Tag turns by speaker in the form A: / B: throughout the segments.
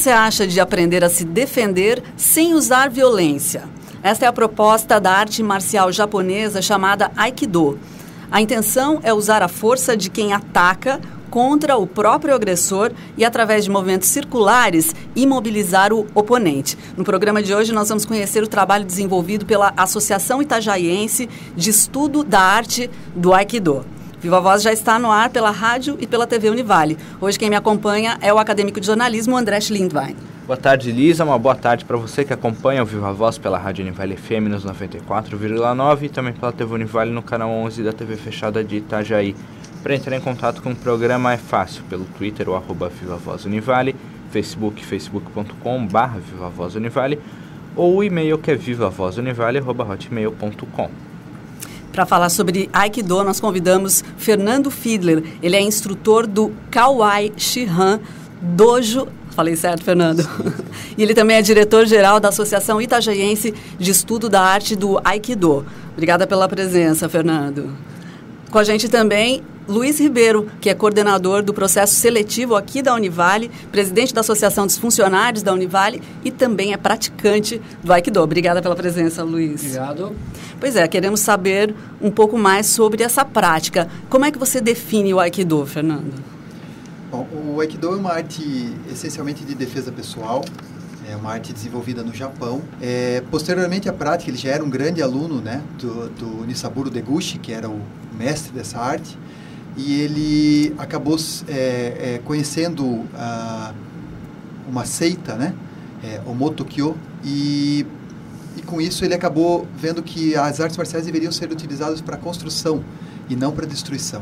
A: você acha de aprender a se defender sem usar violência? Esta é a proposta da arte marcial japonesa chamada Aikido. A intenção é usar a força de quem ataca contra o próprio agressor e, através de movimentos circulares, imobilizar o oponente. No programa de hoje, nós vamos conhecer o trabalho desenvolvido pela Associação Itajaiense de Estudo da Arte do Aikido. Viva Voz já está no ar pela rádio e pela TV Univale. Hoje quem me acompanha é o acadêmico de jornalismo André Schlindwein.
B: Boa tarde, Lisa. Uma boa tarde para você que acompanha o Viva Voz pela rádio Univale FM nos 94,9 e também pela TV Univale no canal 11 da TV fechada de Itajaí. Para entrar em contato com o programa é fácil, pelo Twitter, o @VivaVozUnivale, facebook.com/VivaVozUnivale ou o e-mail que é vivavozunivale@hotmail.com.
A: Para falar sobre Aikido, nós convidamos Fernando Fiedler. Ele é instrutor do Kawai Shihan Dojo. Falei certo, Fernando? E ele também é diretor-geral da Associação Itajaiense de Estudo da Arte do Aikido. Obrigada pela presença, Fernando. Com a gente também Luiz Ribeiro, que é coordenador do processo seletivo aqui da Univale, presidente da Associação dos Funcionários da Univale e também é praticante do Aikido. Obrigada pela presença, Luiz.
C: Obrigado.
A: Pois é, queremos saber um pouco mais sobre essa prática. Como é que você define o Aikido, Fernando?
D: Bom, o Aikido é uma arte essencialmente de defesa pessoal. É uma arte desenvolvida no Japão. Posteriormente à prática, ele já era um grande aluno, né, do Nisaburo Deguchi, que era o mestre dessa arte. E ele acabou conhecendo uma seita, né, o Motokyo, e com isso ele acabou vendo que as artes marciais deveriam ser utilizadas para construção e não para destruição.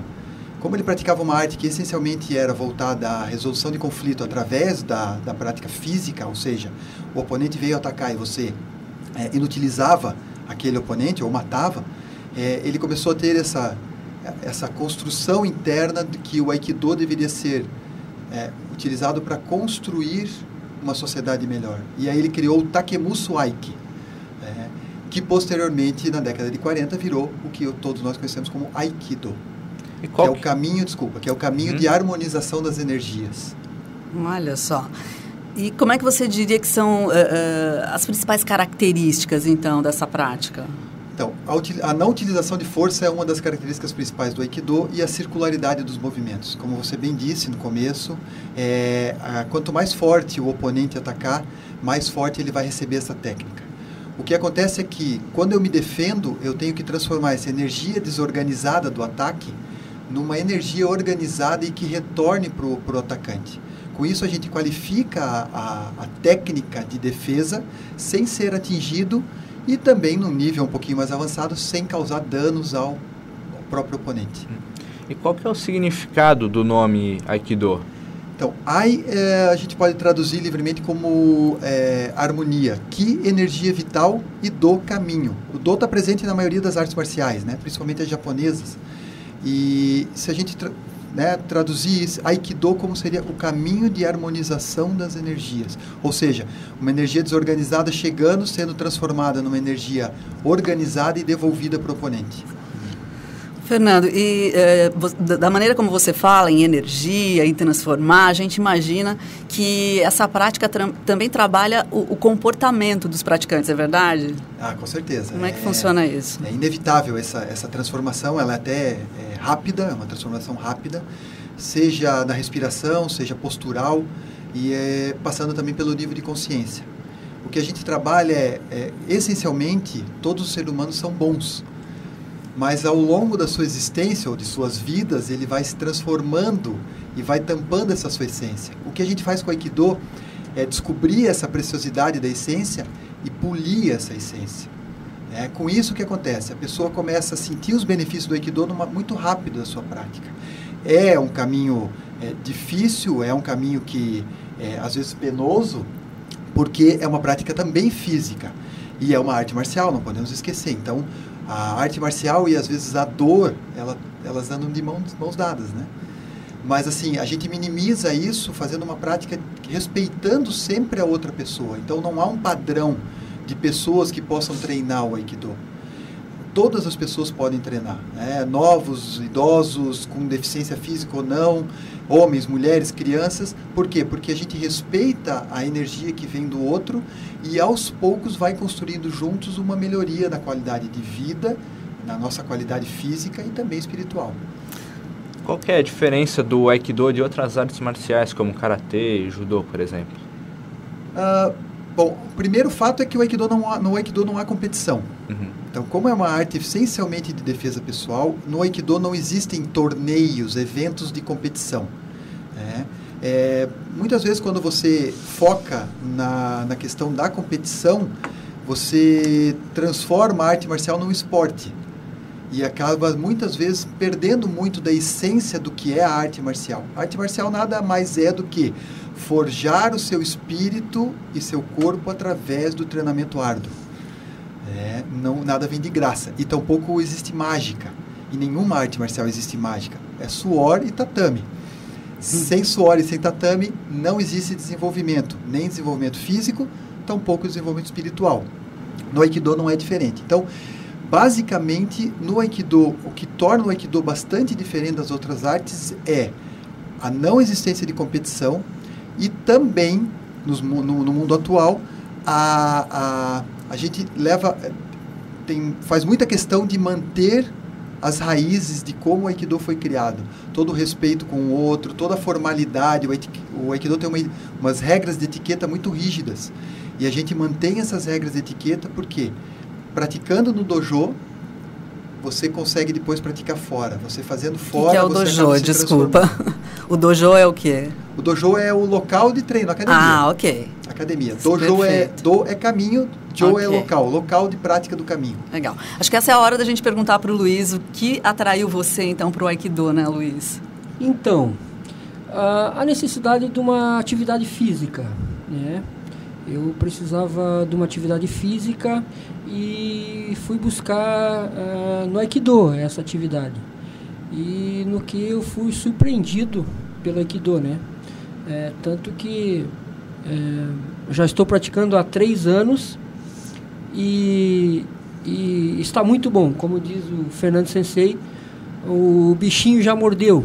D: Como ele praticava uma arte que essencialmente era voltada à resolução de conflito através da prática física, ou seja, o oponente veio atacar e você inutilizava aquele oponente ou matava, ele começou a ter essa construção interna de que o Aikido deveria ser utilizado para construir uma sociedade melhor. E aí ele criou o Takemusu Aiki, que posteriormente, na década de 40, virou o que todos nós conhecemos como Aikido. Que é o caminho, que é o caminho de harmonização das energias.
A: Olha só. E como é que você diria que são as principais características, então, dessa prática?
D: Então, a não utilização de força é uma das características principais do Aikido e a circularidade dos movimentos. Como você bem disse no começo, quanto mais forte o oponente atacar, mais forte ele vai receber essa técnica. O que acontece é que, quando eu me defendo, eu tenho que transformar essa energia desorganizada do ataque numa energia organizada e que retorne para o atacante. Com isso, a gente qualifica a técnica de defesa sem ser atingido e também, num nível um pouquinho mais avançado, sem causar danos ao próprio oponente.
B: E qual que é o significado do nome Aikido?
D: Então, Ai a gente pode traduzir livremente como harmonia, Ki, energia vital, e Do, caminho. O Do está presente na maioria das artes marciais, né? Principalmente as japonesas. E se a gente traduzir isso, Aikido como seria o caminho de harmonização das energias. Ou seja, uma energia desorganizada chegando, sendo transformada numa energia organizada e devolvida para o oponente.
A: Fernando, e da maneira como você fala em energia, em transformar, a gente imagina que essa prática também trabalha o comportamento dos praticantes, é verdade?
D: Ah, com certeza.
A: Como é que funciona isso?
D: É inevitável essa transformação, ela até é rápida, é uma transformação rápida, seja na respiração, seja postural e passando também pelo nível de consciência. O que a gente trabalha essencialmente, todos os seres humanos são bons. Mas ao longo da sua existência ou de suas vidas, ele vai se transformando e vai tampando essa sua essência. O que a gente faz com o Aikido é descobrir essa preciosidade da essência e polir essa essência. Com isso, o que acontece? A pessoa começa a sentir os benefícios do Aikido muito rápido da sua prática. É um caminho difícil, é um caminho que às vezes penoso, porque é uma prática também física. E é uma arte marcial, não podemos esquecer. Então, a arte marcial e às vezes a dor, elas andam de mãos dadas, né? Mas assim, a gente minimiza isso fazendo uma prática respeitando sempre a outra pessoa. Então não há um padrão de pessoas que possam treinar o Aikido. todas as pessoas podem treinar, né? Novos, idosos, com deficiência física ou não, homens, mulheres, crianças. Por quê? Porque a gente respeita a energia que vem do outro e aos poucos vai construindo juntos uma melhoria na qualidade de vida, na nossa qualidade física e também espiritual.
B: Qual que é a diferença do Aikido de outras artes marciais, como Karatê e Judô, por exemplo?
D: Bom, o primeiro fato é que no Aikido não há competição. Então, como é uma arte essencialmente de defesa pessoal, no Aikido não existem torneios, eventos de competição. Muitas vezes, quando você foca na questão da competição, você transforma a arte marcial num esporte. E acaba, muitas vezes, perdendo muito da essência do que é a arte marcial. A arte marcial nada mais é do que forjar o seu espírito e seu corpo através do treinamento árduo. Nada vem de graça. E tampouco existe mágica. Em nenhuma arte marcial existe mágica. É suor e tatame. Sem suor e sem tatame, não existe desenvolvimento. Nem desenvolvimento físico, tampouco desenvolvimento espiritual. No Aikido não é diferente. Então, basicamente, no Aikido, o que torna o Aikido bastante diferente das outras artes é a não existência de competição e também, no mundo atual, a gente faz muita questão de manter as raízes de como o Aikido foi criado. Todo o respeito com o outro, toda a formalidade. O Aikido tem umas regras de etiqueta muito rígidas. E a gente mantém essas regras de etiqueta porque, praticando no dojo, você consegue depois praticar fora. Você fazendo fora...
A: O que é o dojo? Desculpa. O dojo é o quê?
D: O dojo é o local de treino, academia.
A: Ah, ok.
D: Academia. Dojo do é caminho, jo é local de prática do caminho.
A: Legal. Acho que essa é a hora da gente perguntar para o Luiz o que atraiu você, então, para o Aikido, né, Luiz?
C: Então, a necessidade de uma atividade física, né? Eu precisava de uma atividade física e fui buscar no Aikido essa atividade. E no que eu fui surpreendido pelo Aikido, né? Tanto que já estou praticando há 3 anos e está muito bom. Como diz o Fernando Sensei, o bichinho já mordeu.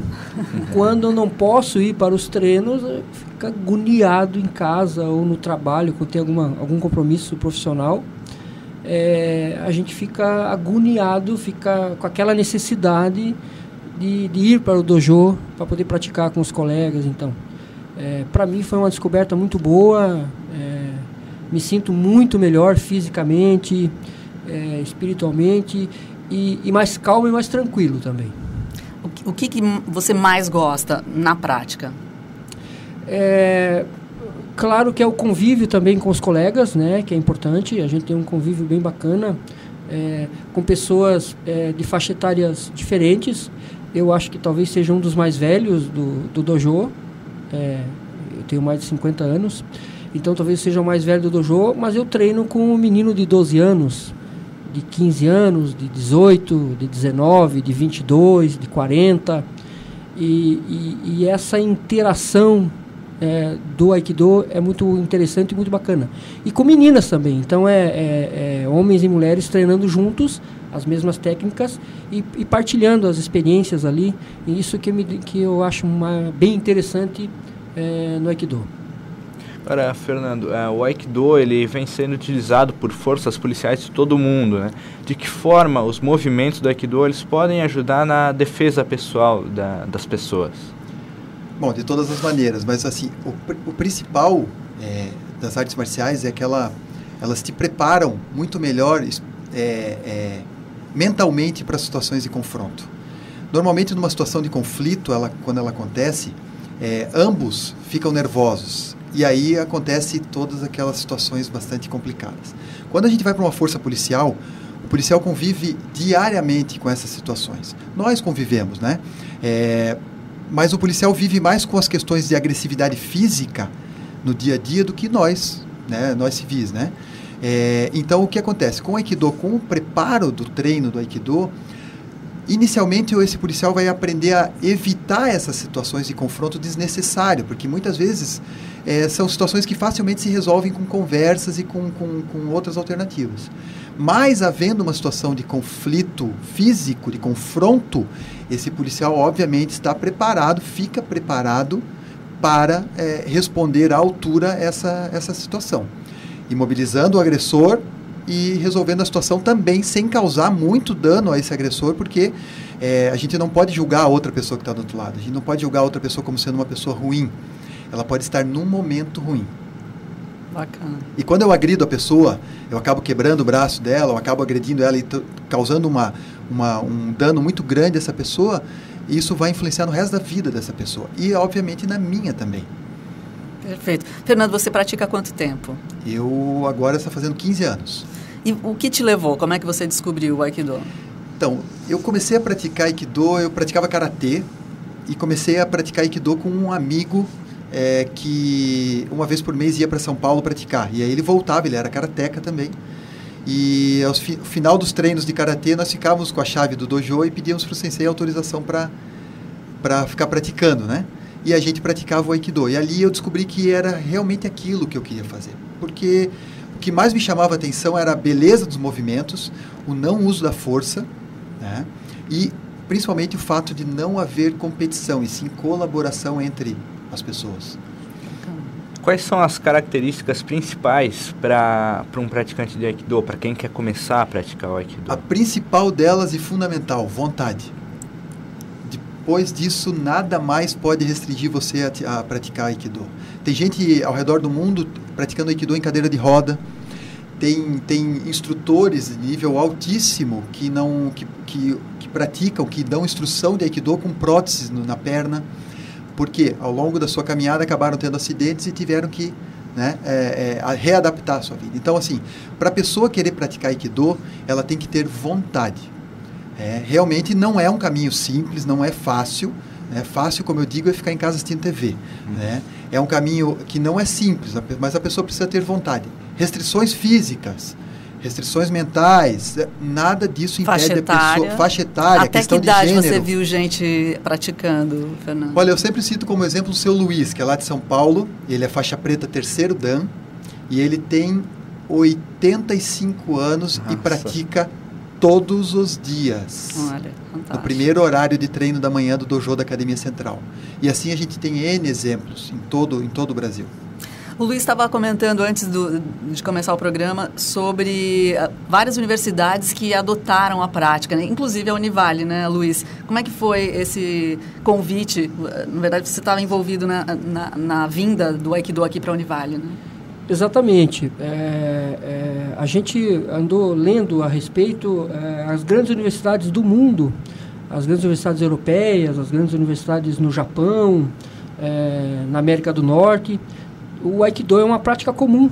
C: Quando eu não posso ir para os treinos, eu fico agoniado em casa ou no trabalho, quando tem algum compromisso profissional. A gente fica agoniado, fica com aquela necessidade de ir para o dojo para poder praticar com os colegas. Então, para mim foi uma descoberta muito boa. Me sinto muito melhor fisicamente, espiritualmente. E mais calmo e mais tranquilo também.
A: O que você mais gosta na prática?
C: Claro que é o convívio também com os colegas, né, que é importante. A gente tem um convívio bem bacana, com pessoas de faixa etárias diferentes. Eu acho que talvez seja um dos mais velhos do dojo. Eu tenho mais de 50 anos, então talvez seja o mais velho do dojo, mas eu treino com um menino de 12 anos, de 15 anos, de 18, de 19, de 22, de 40. E essa interação do Aikido é muito interessante e muito bacana. E com meninas também. Então, homens e mulheres treinando juntos as mesmas técnicas e partilhando as experiências ali. E isso que eu acho bem interessante no Aikido.
B: Agora, Fernando, o Aikido ele vem sendo utilizado por forças policiais de todo o mundo, né? De que forma os movimentos do Aikido eles podem ajudar na defesa pessoal das pessoas?
D: Bom, de todas as maneiras, mas assim, o principal das artes marciais é que elas te preparam muito melhor mentalmente para situações de confronto. Normalmente, numa situação de conflito, quando ela acontece, ambos ficam nervosos. E aí acontece todas aquelas situações bastante complicadas. Quando a gente vai para uma força policial, o policial convive diariamente com essas situações. Nós convivemos, né? Mas o policial vive mais com as questões de agressividade física no dia a dia do que nós, né? Nós civis, né? Então, o que acontece? Com o Aikido, com o preparo do treino do Aikido, Inicialmente, esse policial vai aprender a evitar essas situações de confronto desnecessário, porque muitas vezes são situações que facilmente se resolvem com conversas e com outras alternativas. Mas, havendo uma situação de conflito físico, de confronto, esse policial, obviamente, fica preparado para responder à altura essa situação, imobilizando o agressor e resolvendo a situação também sem causar muito dano a esse agressor, porque a gente não pode julgar a outra pessoa que está do outro lado, a gente não pode julgar a outra pessoa como sendo uma pessoa ruim, ela pode estar num momento ruim.
A: Bacana.
D: E quando eu agrido a pessoa, eu acabo quebrando o braço dela, eu acabo agredindo ela e causando um dano muito grande a essa pessoa, e isso vai influenciar no resto da vida dessa pessoa, e obviamente na minha também.
A: Perfeito. Fernando, você pratica há quanto tempo?
D: Eu agora estou fazendo 15 anos.
A: E o que te levou? Como é que você descobriu o Aikido?
D: Então, eu comecei a praticar Aikido, eu praticava Karatê, e comecei a praticar Aikido com um amigo que uma vez por mês ia para São Paulo praticar. E aí ele voltava, ele era karateca também. E ao final dos treinos de Karatê, nós ficávamos com a chave do dojo e pedíamos para o sensei autorização para ficar praticando, né? E a gente praticava o Aikido. E ali eu descobri que era realmente aquilo que eu queria fazer. Porque o que mais me chamava a atenção era a beleza dos movimentos, o não uso da força, né? E principalmente o fato de não haver competição, e sim colaboração entre as pessoas.
B: Quais são as características principais para um praticante de Aikido, para quem quer começar a praticar o Aikido?
D: A principal delas e fundamental, vontade. Depois disso, nada mais pode restringir você a praticar Aikido. Tem gente ao redor do mundo praticando Aikido em cadeira de roda. Tem instrutores de nível altíssimo que praticam, que dão instrução de Aikido com próteses na perna, porque ao longo da sua caminhada acabaram tendo acidentes e tiveram que readaptar a sua vida. Então, assim, para a pessoa querer praticar Aikido, ela tem que ter vontade. Realmente não é um caminho simples, não é fácil. Fácil, como eu digo, é ficar em casa assistindo TV. Né? É um caminho que não é simples, mas a pessoa precisa ter vontade. Restrições físicas, restrições mentais, nada disso impede a pessoa. Faixa etária, questão de gênero. Até que idade
A: você viu gente praticando, Fernando?
D: Olha, eu sempre cito como exemplo o seu Luiz, que é lá de São Paulo. Ele é faixa preta 3º Dan e ele tem 85 anos. Nossa. E pratica todos os dias.
A: Olha, fantástico.
D: No primeiro horário de treino da manhã do dojo da Academia Central. E assim a gente tem N exemplos em todo o Brasil.
A: O Luiz estava comentando antes de começar o programa sobre várias universidades que adotaram a prática, né? Inclusive a Univale, né, Luiz? Como é que foi esse convite? Na verdade, você estava envolvido na vinda do Aikido aqui para a Univale, né?
C: Exatamente. A gente andou lendo a respeito as grandes universidades do mundo, as grandes universidades europeias, as grandes universidades no Japão, na América do Norte. O Aikido é uma prática comum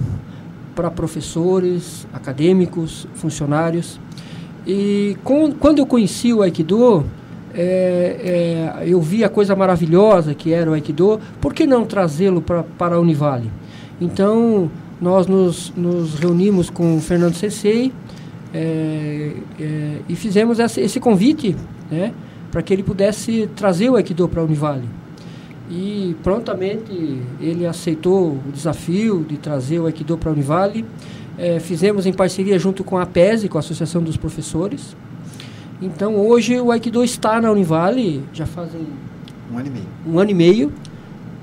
C: para professores, acadêmicos, funcionários. E quando eu conheci o Aikido, eu vi a coisa maravilhosa que era o Aikido. Por que não trazê-lo para a Univale? Então, nós nos reunimos com o Fernando Sensei e fizemos esse convite, né, para que ele pudesse trazer o Aikido para a Univale. E prontamente ele aceitou o desafio de trazer o Aikido para a Univale. Fizemos em parceria junto com a APESE, com a Associação dos Professores. Então, hoje o Aikido está na Univale, já fazem
D: 1 ano e meio.
C: 1 ano e meio.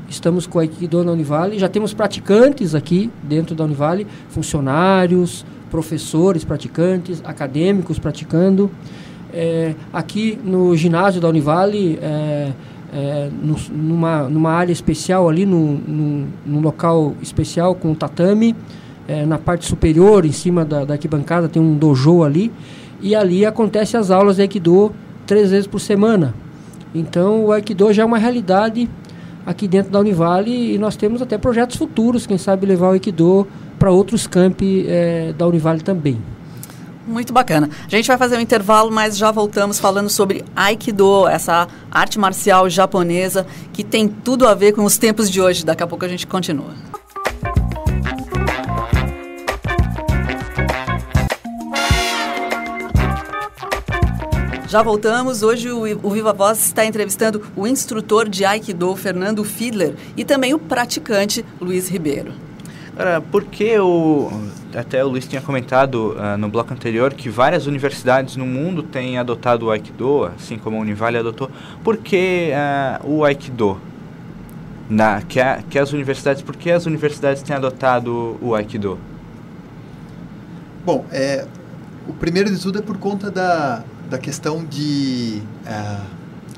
C: Estamos com o Aikido na Univale. Já temos praticantes aqui dentro da Univale, funcionários, professores praticantes, acadêmicos praticando. Aqui no ginásio da Univale, numa área especial ali, num local especial com tatame, na parte superior, em cima da arquibancada, tem um dojo ali, e ali acontecem as aulas de Aikido 3 vezes por semana. Então o Aikido já é uma realidade aqui dentro da Univale, e nós temos até projetos futuros, quem sabe levar o Aikido para outros campi da Univale também.
A: Muito bacana. A gente vai fazer um intervalo, mas já voltamos falando sobre Aikido, essa arte marcial japonesa que tem tudo a ver com os tempos de hoje. Daqui a pouco a gente continua. Já voltamos. Hoje o Viva Voz está entrevistando o instrutor de Aikido, Fernando Fiedler, e também o praticante, Luiz Ribeiro.
B: Agora, porque até o Luiz tinha comentado no bloco anterior que várias universidades no mundo têm adotado o Aikido, assim como a Univale adotou. Por que o Aikido? Por que as universidades têm adotado o Aikido?
D: Bom, o primeiro de tudo é por conta da questão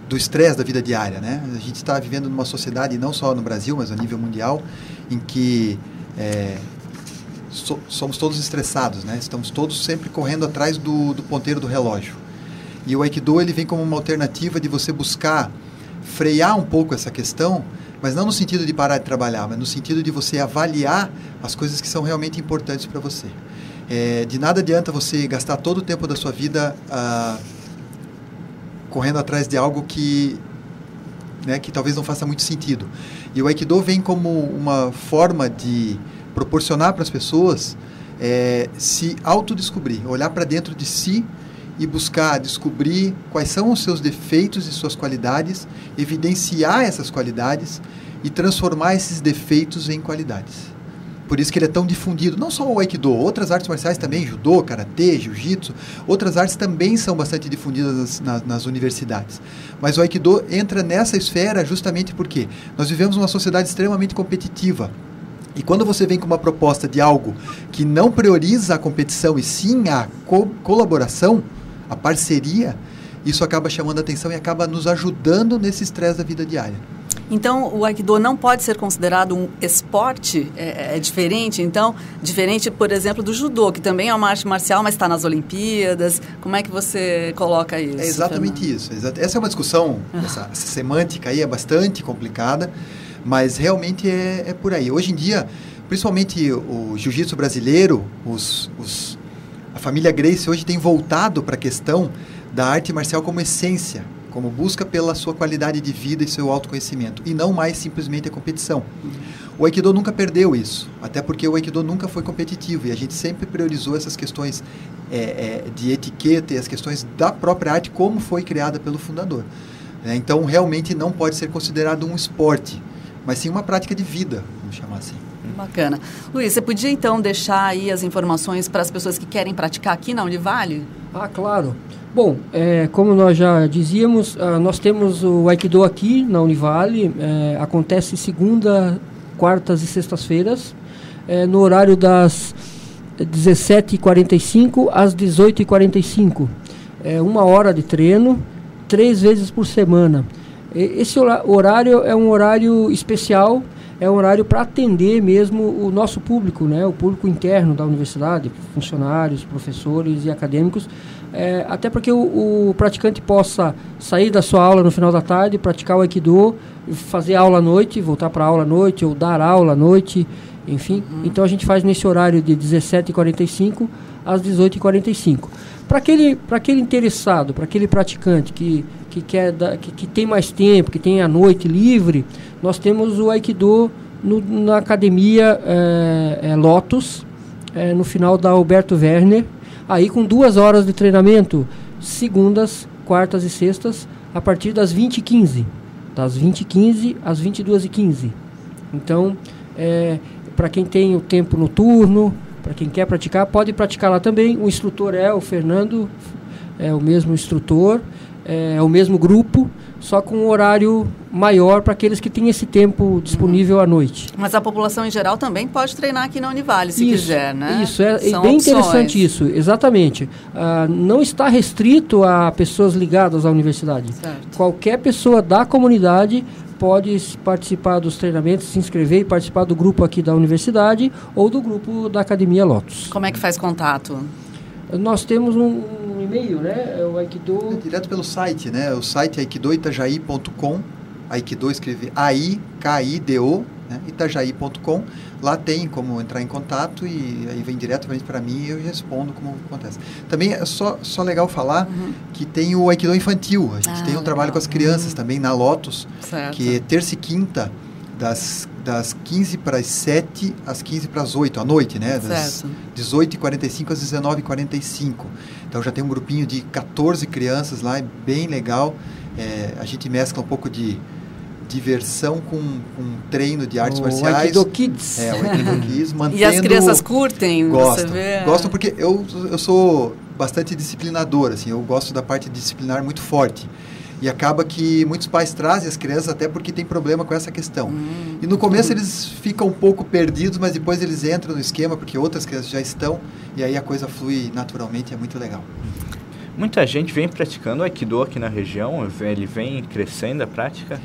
D: do estresse da vida diária, né? A gente está vivendo numa sociedade, não só no Brasil, mas a nível mundial, em que somos todos estressados, né? Estamos todos sempre correndo atrás do ponteiro do relógio. E o Aikido ele vem como uma alternativa de você buscar frear um pouco essa questão, mas não no sentido de parar de trabalhar, mas no sentido de você avaliar as coisas que são realmente importantes para você. De nada adianta você gastar todo o tempo da sua vida correndo atrás de algo que talvez não faça muito sentido. E o Aikido vem como uma forma de proporcionar para as pessoas se autodescobrir, olhar para dentro de si e buscar descobrir quais são os seus defeitos e suas qualidades, evidenciar essas qualidades e transformar esses defeitos em qualidades. Por isso que ele é tão difundido. Não só o Aikido, outras artes marciais também, judô, karatê, jiu-jitsu, outras artes também são bastante difundidas nas universidades. Mas o Aikido entra nessa esfera justamente porque nós vivemos uma sociedade extremamente competitiva. E quando você vem com uma proposta de algo que não prioriza a competição e sim a colaboração, a parceria, isso acaba chamando a atenção e acaba nos ajudando nesse estresse da vida diária.
A: Então, o Aikido não pode ser considerado um esporte? É diferente? Então, diferente, por exemplo, do judô, que também é uma arte marcial, mas está nas Olimpíadas. Como é que você coloca isso?
D: É exatamente Fernando? Isso. Essa é uma discussão, essa semântica aí é bastante complicada, mas realmente é por aí. Hoje em dia, principalmente o jiu-jitsu brasileiro, a família Gracie hoje tem voltado para a questão da arte marcial como essência, como busca pela sua qualidade de vida e seu autoconhecimento, e não mais simplesmente a competição. O Aikido nunca perdeu isso, até porque o Aikido nunca foi competitivo, e a gente sempre priorizou essas questões de etiqueta e as questões da própria arte, como foi criada pelo fundador. Então, realmente não pode ser considerado um esporte, mas sim uma prática de vida, vamos chamar assim.
A: Bacana. Luiz, você podia então deixar aí as informações para as pessoas que querem praticar aqui na Univale?
C: Claro. Bom, como nós já dizíamos, nós temos o Aikido aqui na Univale, acontece segunda, quartas e sextas-feiras, no horário das 17h45 às 18h45. 1 hora de treino, 3 vezes por semana. Esse horário é um horário especial, é um horário para atender mesmo o nosso público, né? O público interno da universidade, funcionários, professores e acadêmicos, até para que o praticante possa sair da sua aula no final da tarde, praticar o Aikido, fazer aula à noite, voltar para a aula à noite ou dar aula à noite, enfim. Então a gente faz nesse horário de 17h45 às 18h45. Para aquele interessado, para aquele praticante que tem mais tempo, que tem a noite livre, nós temos o Aikido na academia Lotus, no final da Alberto Werner, aí com 2 horas de treinamento, segundas, quartas e sextas, a partir das 20h15, das 20h15 às 22h15. Então, para quem tem o tempo noturno, para quem quer praticar, pode praticar lá também. O instrutor é o Fernando, é o mesmo instrutor, é o mesmo grupo, só com um horário maior para aqueles que têm esse tempo disponível à noite.
A: Mas a população em geral também pode treinar aqui na Univale, se quiser, né?
C: Isso, é bem interessante isso, exatamente. Não está restrito a pessoas ligadas à universidade.
A: Certo.
C: Qualquer pessoa da comunidade pode participar dos treinamentos, se inscrever e participar do grupo aqui da universidade ou do grupo da Academia Lotus.
A: Como é que faz contato?
C: Nós temos um e-mail, né? É o Aikido...
D: direto pelo site, né? O site é aikidoitajaí.com. Aikido escreve A-I-K-I-D-O, né? Itajaí.com. Lá tem como entrar em contato e aí vem diretamente para mim e eu respondo como acontece. Também é só legal falar que tem o Aikido infantil. A gente tem um trabalho com as crianças também na Lotus,
A: certo.
D: Que é terça e quinta, das das 15 para as 7 às 15 para as 8 à noite, né? Das 18h45 às 19h45. Então já tem um grupinho de 14 crianças lá, é bem legal. A gente mescla um pouco de diversão com treino de artes marciais.
C: O Aikido Kids.
D: O Aikido Kids, mantendo...
A: E as crianças curtem?
D: Gostam.
A: Você vê?
D: Gostam porque eu sou bastante disciplinador, assim, eu gosto da parte disciplinar muito forte. E acaba que muitos pais trazem as crianças até porque tem problema com essa questão. E no começo eles ficam um pouco perdidos, mas depois eles entram no esquema porque outras crianças já estão e aí a coisa flui naturalmente, é muito legal.
B: Muita gente vem praticando Aikido aqui na região, ele vem crescendo a prática?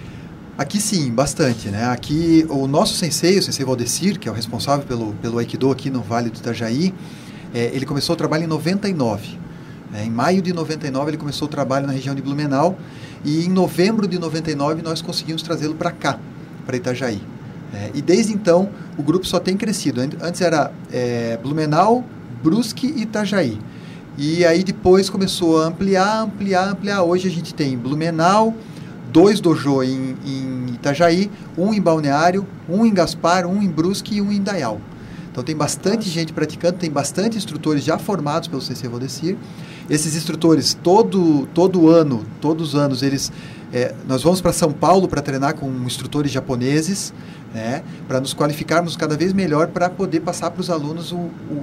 D: Aqui sim, bastante, né? Aqui o nosso sensei, o sensei Valdecir, que é o responsável pelo Aikido aqui no Vale do Itajaí, ele começou o trabalho em 99. Em maio de 99 ele começou o trabalho na região de Blumenau e em novembro de 99 nós conseguimos trazê-lo para cá, para Itajaí. E desde então o grupo só tem crescido. Antes era Blumenau, Brusque e Itajaí. E aí depois começou a ampliar. Hoje a gente tem Blumenau, 2 dojo em Itajaí, 1 em Balneário, 1 em Gaspar, 1 em Brusque e 1 em Indaial. Então tem bastante gente praticando, tem bastante instrutores já formados pelo sensei Valdecir. Esses instrutores, todos os anos, nós vamos para São Paulo para treinar com instrutores japoneses, né, para nos qualificarmos cada vez melhor para poder passar para os alunos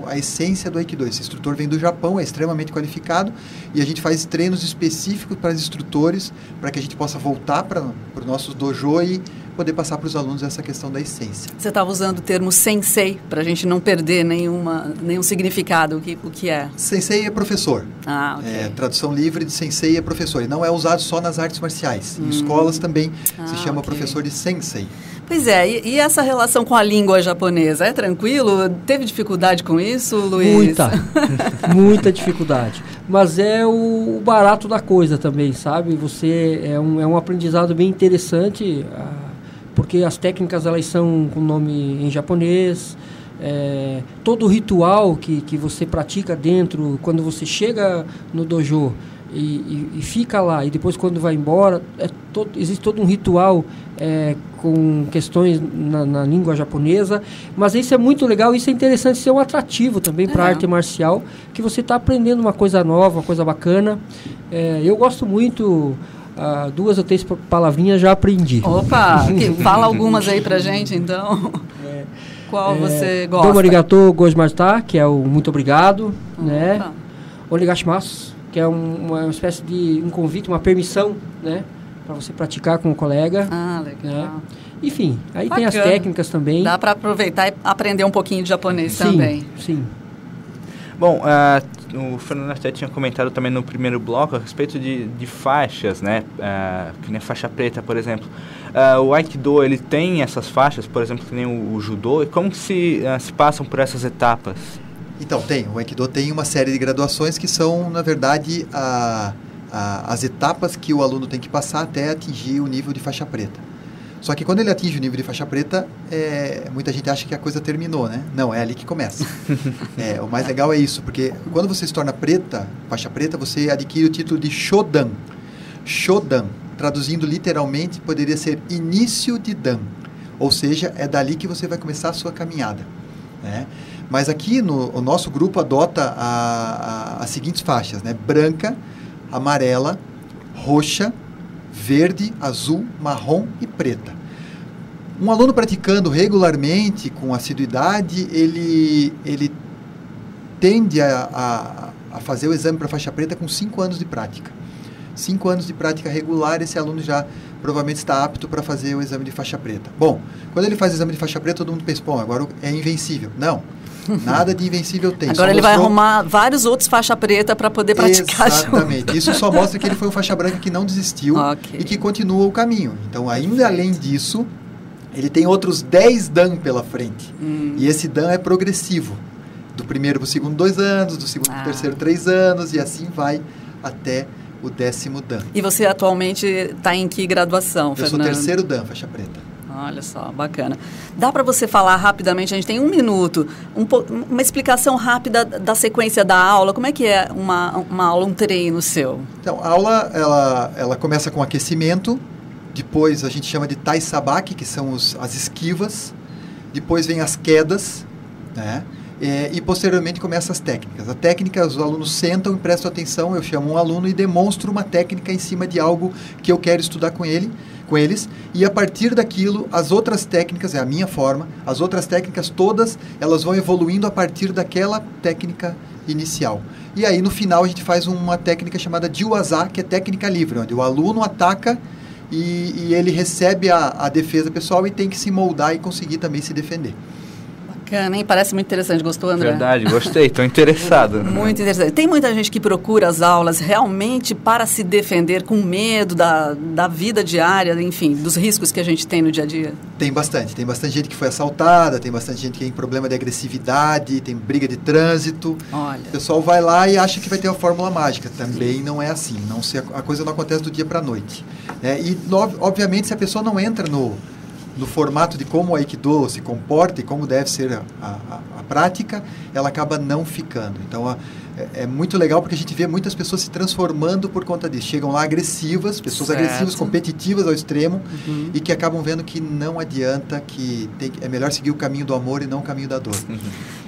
D: a essência do Aikido. Esse instrutor vem do Japão, é extremamente qualificado e a gente faz treinos específicos para os instrutores para que a gente possa voltar para o nosso dojo e poder passar para os alunos essa questão da essência.
A: Você estava usando o termo sensei, para a gente não perder nenhum significado. O que é?
D: Sensei é professor.
A: Ok.
D: Tradução livre de sensei é professor. E não é usado só nas artes marciais. Em escolas também se chama professor de sensei.
A: Pois é, e essa relação com a língua japonesa? É tranquilo? Teve dificuldade com isso, Luiz?
C: Muita dificuldade. Mas é o barato da coisa também, sabe? É um aprendizado bem interessante, porque as técnicas elas são com nome em japonês, todo o ritual que você pratica dentro, quando você chega no dojo e fica lá, e depois quando vai embora, existe todo um ritual com questões na língua japonesa, mas isso é muito legal, isso é interessante, isso é um atrativo também para a arte marcial, que você está aprendendo uma coisa nova, uma coisa bacana. Eu gosto muito... 2 ou 3 palavrinhas já aprendi.
A: Opa, fala algumas aí pra gente, então. Qual você gosta?
C: Domo arigatou gozaimasu, que é o muito obrigado, né? Onegashimasu, que é uma espécie de um convite, uma permissão, né? Para você praticar com o colega.
A: Legal.
C: Né? Enfim, aí
A: Bacana.
C: tem as técnicas também.
A: Dá para aproveitar e aprender um pouquinho de japonês também.
C: Sim.
B: Bom, o Fernando até tinha comentado também no primeiro bloco a respeito de faixas, né? Que nem a faixa preta, por exemplo. O Aikido, ele tem essas faixas, por exemplo, que nem o Judô. E como se passam por essas etapas?
D: Então, o Aikido tem uma série de graduações que são, na verdade, as etapas que o aluno tem que passar até atingir o nível de faixa preta. Só que quando ele atinge o nível de faixa preta, muita gente acha que a coisa terminou, né? Não, é ali que começa. O mais legal é isso, porque quando você se torna faixa preta, você adquire o título de Shodan. Shodan, traduzindo literalmente, poderia ser início de Dan. Ou seja, é dali que você vai começar a sua caminhada, né? Mas aqui o nosso grupo adota as seguintes faixas, né? Branca, amarela, roxa, verde, azul, marrom e preta. Um aluno praticando regularmente, com assiduidade, ele tende a fazer o exame para faixa preta com 5 anos de prática. 5 anos de prática regular, esse aluno já provavelmente está apto para fazer o exame de faixa preta. Bom, quando ele faz o exame de faixa preta, todo mundo pensa, agora é invencível. Não. Nada de invencível tem.
A: Agora ele vai arrumar vários outros faixa preta para poder praticar.
D: Exatamente. Junto. Isso só mostra que ele foi um faixa branca que não desistiu e que continua o caminho. Então, ainda além disso, ele tem outros 10 Dan pela frente. E esse Dan é progressivo. Do primeiro para o segundo, 2 anos, do segundo para o terceiro, 3 anos, e assim vai até o 10º Dan. E você atualmente está em que graduação, Fernando? Eu sou 3º Dan, faixa preta.
A: Olha só, bacana. Dá para você falar rapidamente, a gente tem 1 minuto, uma explicação rápida da sequência da aula, como é que é uma aula, um treino seu?
D: Então, a aula, ela começa com aquecimento, depois a gente chama de Tai Sabaki, que são as esquivas, depois vem as quedas, né? E posteriormente começam as técnicas. A técnica, os alunos sentam e prestam atenção, eu chamo um aluno e demonstro uma técnica em cima de algo que eu quero estudar com eles, e a partir daquilo, as outras técnicas, é a minha forma, as outras técnicas todas, elas vão evoluindo a partir daquela técnica inicial. E aí, no final, a gente faz uma técnica chamada Jiwaza, que é técnica livre, onde o aluno ataca e ele recebe a defesa pessoal e tem que se moldar e conseguir também se defender.
A: Bacana, hein? Parece muito interessante. Gostou, André?
B: Verdade, gostei, estou interessado.
A: Muito interessante. Tem muita gente que procura as aulas realmente para se defender com medo da vida diária, enfim, dos riscos que a gente tem no dia a dia?
D: Tem bastante gente que foi assaltada, tem bastante gente que tem problema de agressividade, tem briga de trânsito.
A: Olha.
D: O pessoal vai lá e acha que vai ter uma fórmula mágica. Também não é assim, a coisa não acontece do dia para a noite. E, obviamente, se a pessoa não entra no formato de como o Aikido se comporta e como deve ser a prática, ela acaba não ficando. Então, é muito legal porque a gente vê muitas pessoas se transformando por conta disso. Chegam lá agressivas, pessoas agressivas, competitivas ao extremo, e que acabam vendo que não adianta, que é melhor seguir o caminho do amor e não o caminho da dor.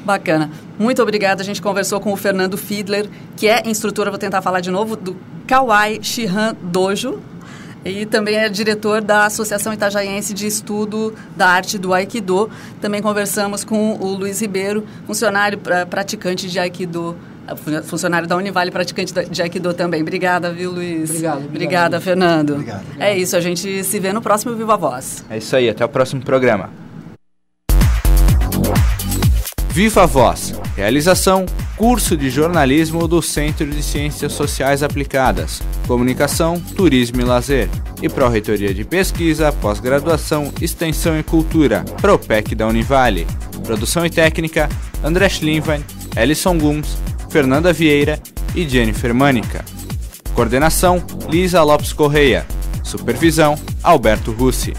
A: Bacana. Muito obrigada. A gente conversou com o Fernando Fiedler, que é instrutor, vou tentar falar de novo, do Kawai Shihan Dojo, e também é diretor da Associação Itajaiense de Estudo da Arte do Aikido. Também conversamos com o Luiz Ribeiro, funcionário praticante de Aikido, funcionário da Univale, praticante de Aikido também. Obrigada, viu, Luiz? Obrigada, Fernando.
D: Obrigado.
A: É isso, a gente se vê no próximo Viva Voz.
B: É isso aí, até o próximo programa. Viva Voz, realização, curso de jornalismo do Centro de Ciências Sociais Aplicadas, Comunicação, Turismo e Lazer, e Pró-Reitoria de Pesquisa, Pós-Graduação, Extensão e Cultura, Propec da Univale. Produção e técnica, André Schlinwein, Ellison Guns, Fernanda Vieira e Jennifer Mânica. Coordenação, Lisa Lopes Correia. Supervisão, Alberto Russi.